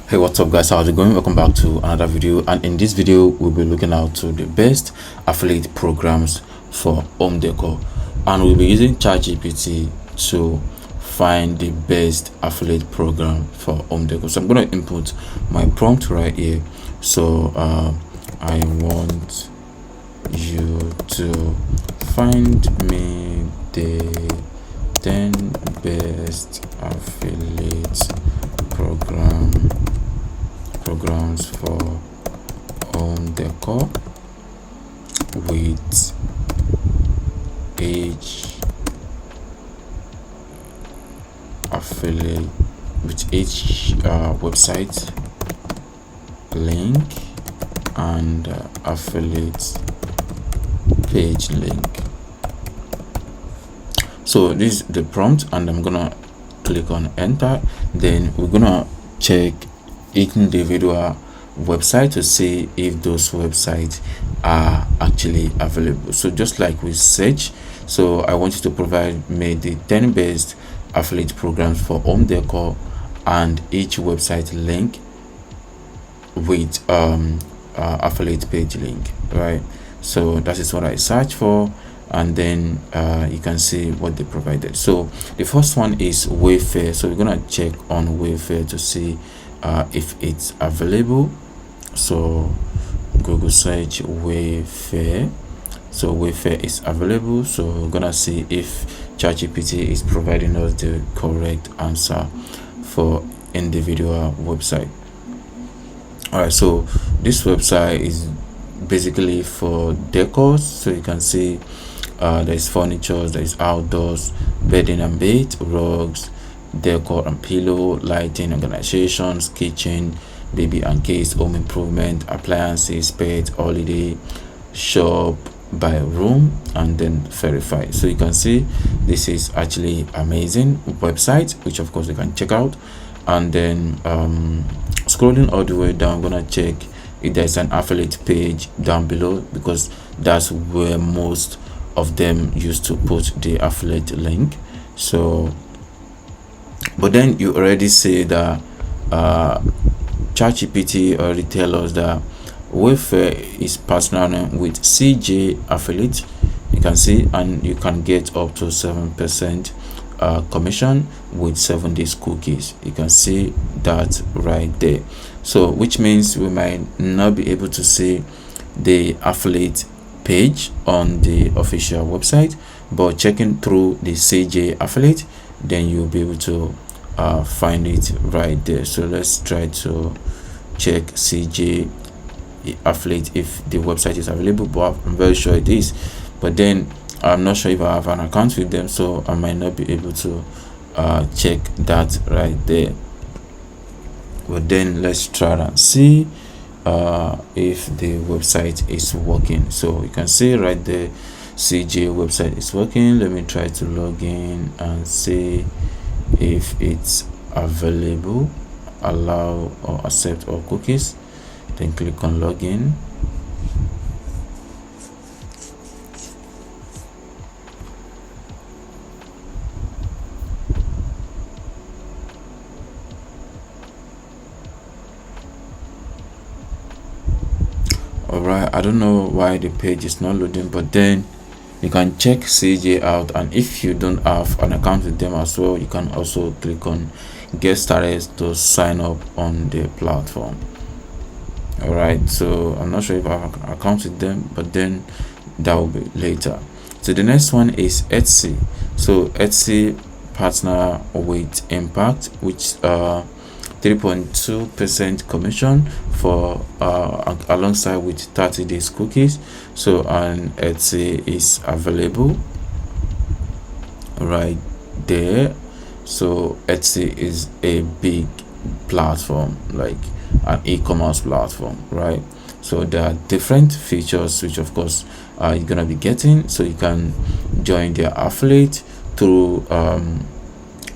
Hey, what's up guys, how's it going? Welcome back to another video, and in this video we'll be looking out to the best affiliate programs for home decor, and we'll be using ChatGPT to find the best affiliate program for home decor. So I'm going to input my prompt right here. So I want you to find me the 10 best affiliate programs for home decor with each affiliate website link and affiliate page link. So this is the prompt, and I'm gonna click on enter. Then we're gonna check each individual website to see if those websites are actually available. So just like we search, so I want you to provide me the 10 best affiliate programs for home decor and each website link with affiliate page link, right? So that is what I search for, and then you can see what they provided. So the first one is Wayfair. So we're gonna check on Wayfair to see if it's available. So Google search Wayfair. So Wayfair is available. So we're gonna see if ChatGPT is providing us the correct answer for individual website. All right, so this website is basically for decors. So you can see there's furniture, there's outdoors, bedding and bed, rugs, decor and pillow, lighting, organizations, kitchen, baby and kids, home improvement, appliances, pet, holiday, shop by room, and then verify. So you can see this is actually amazing website, which of course you can check out. And then scrolling all the way down, I'm gonna check if there's an affiliate page down below, because that's where most of them used to put the affiliate link. So but then you already say that ChatGPT already tell us that Wayfair is partnering with CJ affiliate, you can see, and you can get up to 7% commission with 7 days cookies. You can see that right there. So which means we might not be able to see the affiliate page on the official website, but checking through the CJ affiliate, then you'll be able to find it right there. So let's try to check CJ affiliate if the website is available, but I'm very sure it is. But then I'm not sure if I have an account with them, so I might not be able to check that right there. But then let's try and see if the website is working. So you can see right there CJ website is working. Let me try to log in and see if it's available. Allow or accept all cookies, then click on login. All right, I don't know why the page is not loading, but then you can check CJ out, and if you don't have an account with them as well, you can also click on get started to sign up on the platform. All right, so I'm not sure if I have an account with them, but then that will be later. So the next one is Etsy. So Etsy partner with Impact, which 3.2% commission for alongside with 30 days cookies. So and Etsy is available right there. So Etsy is a big platform, like an e-commerce platform, right? So there are different features which of course you're gonna be getting. So you can join their affiliate through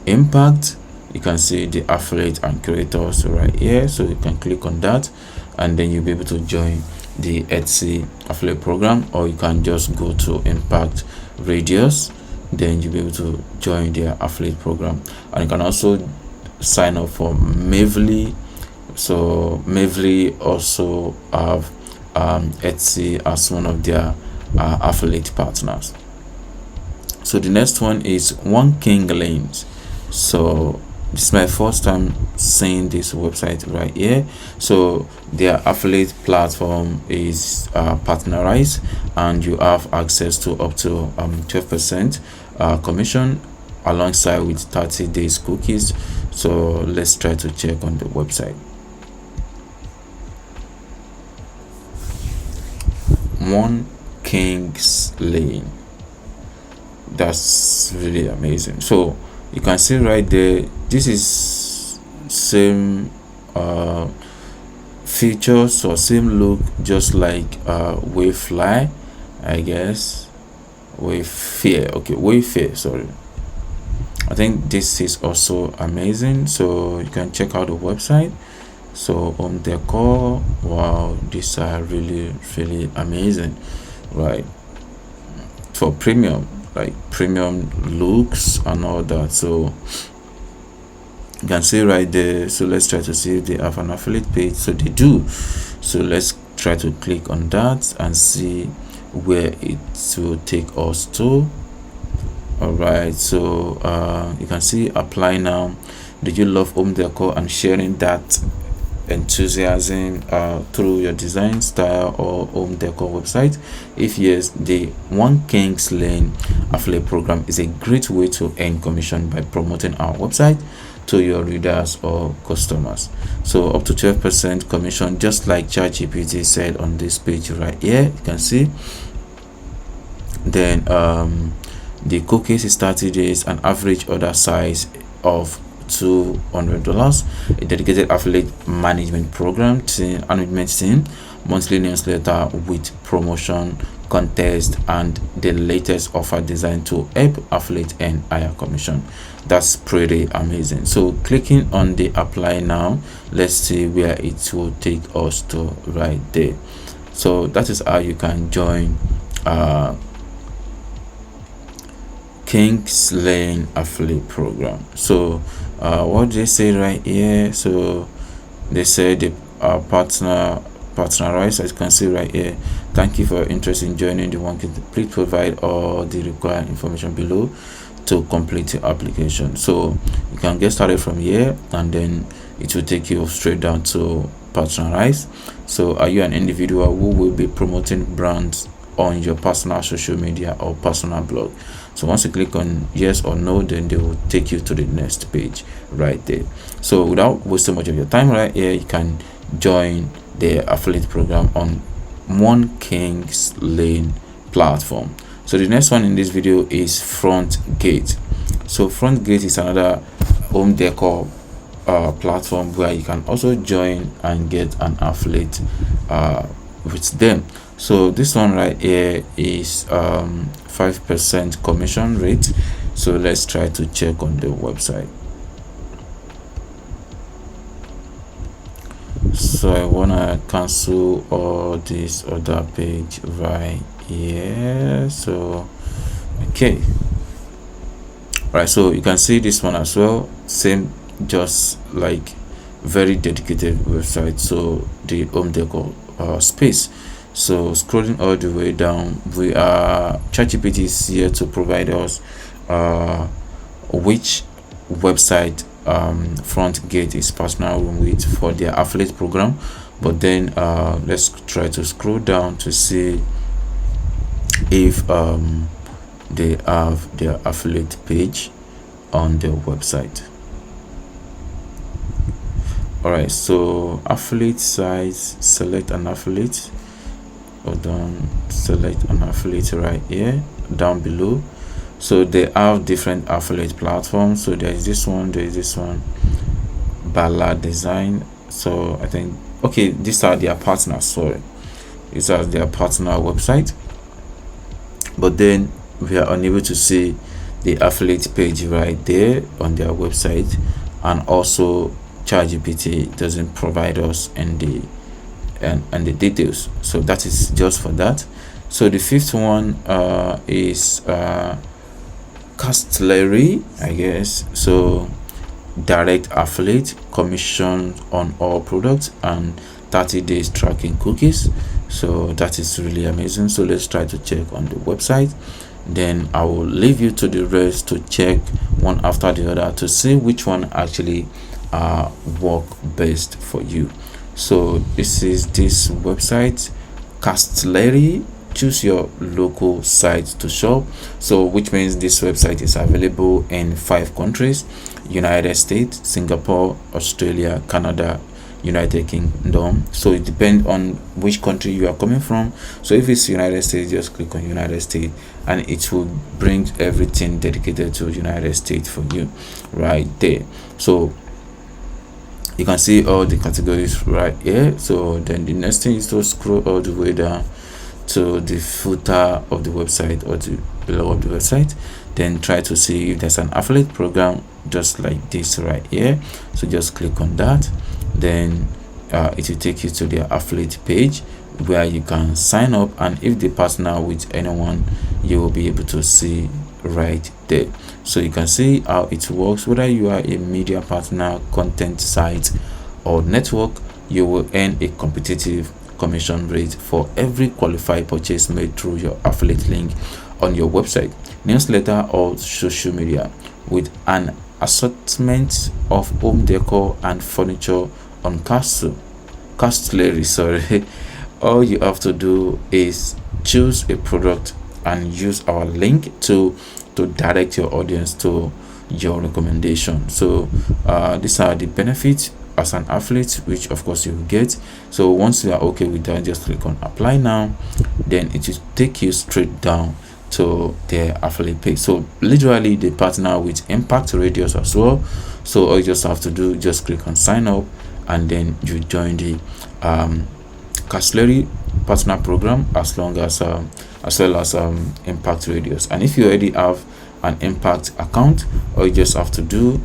Impact. You can see the affiliate and creators right here, so you can click on that, and then you'll be able to join the Etsy affiliate program, or you can just go to Impact Radius, then you'll be able to join their affiliate program. And you can also sign up for Mavely So Mavely also have Etsy as one of their affiliate partners. So the next one is One King Lanes. So this is my first time seeing this website right here. So their affiliate platform is partnerized, and you have access to up to 12% commission alongside with 30 days cookies. So let's try to check on the website. One King's Lane. That's really amazing. So you can see right there, this is same features or same look, just like Wayfly, I guess. Wayfair, okay, Wayfair, sorry. I think this is also amazing. So you can check out the website. So on Decor, wow, these are really amazing, right? For premium, like premium looks and all that. So you can see right there. So let's try to see if they have an affiliate page. So they do. So let's try to click on that and see where it will take us to. All right, so you can see apply now. Did you love home decor and sharing that enthusiasm through your design style or home decor website? If yes, the One King's Lane affiliate program is a great way to earn commission by promoting our website to your readers or customers. So up to 12% commission, just like ChatGPT said on this page right here. You can see. Then the cookies is 30 days, an average order size of $200, a dedicated affiliate management program team, monthly newsletter with promotion, contest, and the latest offer designed to help affiliate and higher commission. That's pretty amazing. So clicking on the apply now, let's see where it will take us to right there. So that is how you can join King's Lane affiliate program. So what they say right here, so they say the partnerize, as you can see right here. Thank you for your interest in joining the One King. Please provide all the required information below to complete your application. So you can get started from here, and then it will take you straight down to partnerize. So are you an individual who will be promoting brands on your personal social media or personal blog? So once you click on yes or no, then they will take you to the next page right there. So without wasting much of your time right here, you can join the affiliate program on One King's Lane platform. So the next one in this video is Front Gate. So Front Gate is another home decor platform where you can also join and get an affiliate with them. So this one right here is 5% commission rate. So let's try to check on the website. So I wanna cancel all this other page right here. So okay, right, so you can see this one as well, same, just like very dedicated website. So the home decor space. So scrolling all the way down, we are ChatGPT is here to provide us which website Front Gate is partnering with for their affiliate program. But then let's try to scroll down to see if they have their affiliate page on their website. All right, so affiliate size, select an affiliate. Hold on, select an affiliate right here down below. So they have different affiliate platforms. So there is this one, there is this one, Ballad Design. So I think, okay, these are their partners. Sorry, these are their partner website. But then we are unable to see the affiliate page right there on their website, and also ChatGPT doesn't provide us in the and the details. So that is just for that. So the fifth one is Castlery, I guess. So direct affiliate commission on all products and 30 days tracking cookies. So that is really amazing. So let's try to check on the website. Then I will leave you to the rest to check one after the other to see which one actually work best for you. So this is this website, Castlery. Choose your local site to shop. So which means this website is available in 5 countries: United States, Singapore, Australia, Canada, United Kingdom. So it depends on which country you are coming from. So if it's United States, just click on United States and it will bring everything dedicated to United States for you right there. So you can see all the categories right here. So then the next thing is to scroll all the way down to the footer of the website or the below of the website. Then try to see if there's an affiliate program just like this right here. So just click on that. Then it will take you to their affiliate page where you can sign up, and if they partner with anyone, you will be able to see right there. So you can see how it works. Whether you are a media partner, content site, or network, you will earn a competitive commission rate for every qualified purchase made through your affiliate link on your website, newsletter, or social media. With an assortment of home decor and furniture on Castlery, sorry, all you have to do is choose a product and use our link to direct your audience to your recommendation. So these are the benefits as an affiliate, which of course you will get. So once you are okay with that, just click on apply now. Then it will take you straight down to their affiliate page. So literally they partner with Impact Radius as well. So all you just have to do, just click on sign up, and then you join the Castlery partner program as well as Impact Radius. And if you already have an Impact account, all you just have to do,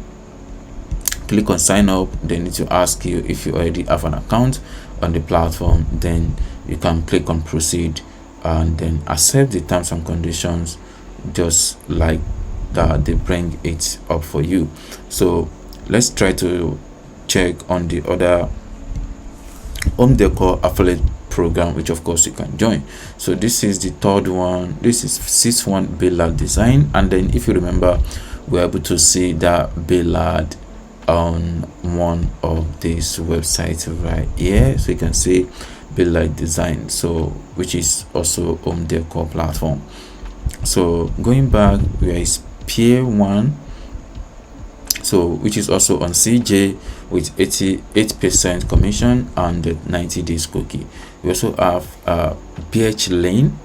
click on sign up. Then it will ask you if you already have an account on the platform. Then you can click on proceed and then accept the terms and conditions, just like that. They bring it up for you. So let's try to check on the other home decor affiliate program, which of course you can join. So this is the third one. This is 6-1 billard design. And then if you remember, we're able to see that billard on one of these websites right here. So you can see billard design, so which is also home decor platform. So going back, where is Pier 1, so which is also on CJ with 88% commission and the 90 days cookie. We also have PH Lane,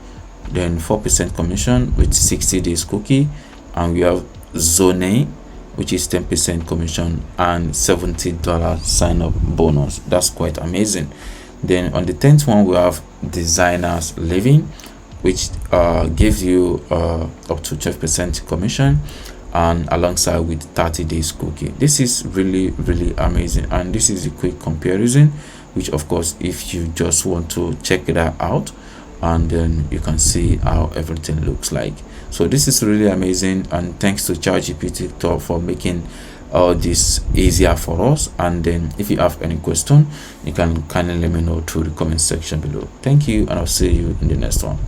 then 4% commission with 60 days cookie, and we have Zone, which is 10% commission and $70 sign up bonus. That's quite amazing. Then on the 10th one, we have Designers Living, which gives you up to 12% commission and alongside with 30 days cookie. This is really amazing, and this is a quick comparison, which of course if you just want to check that out, and then you can see how everything looks like. So this is really amazing, and thanks to ChatGPT for making all this easier for us. And then if you have any question, you can kindly let me know through the comment section below. Thank you, and I'll see you in the next one.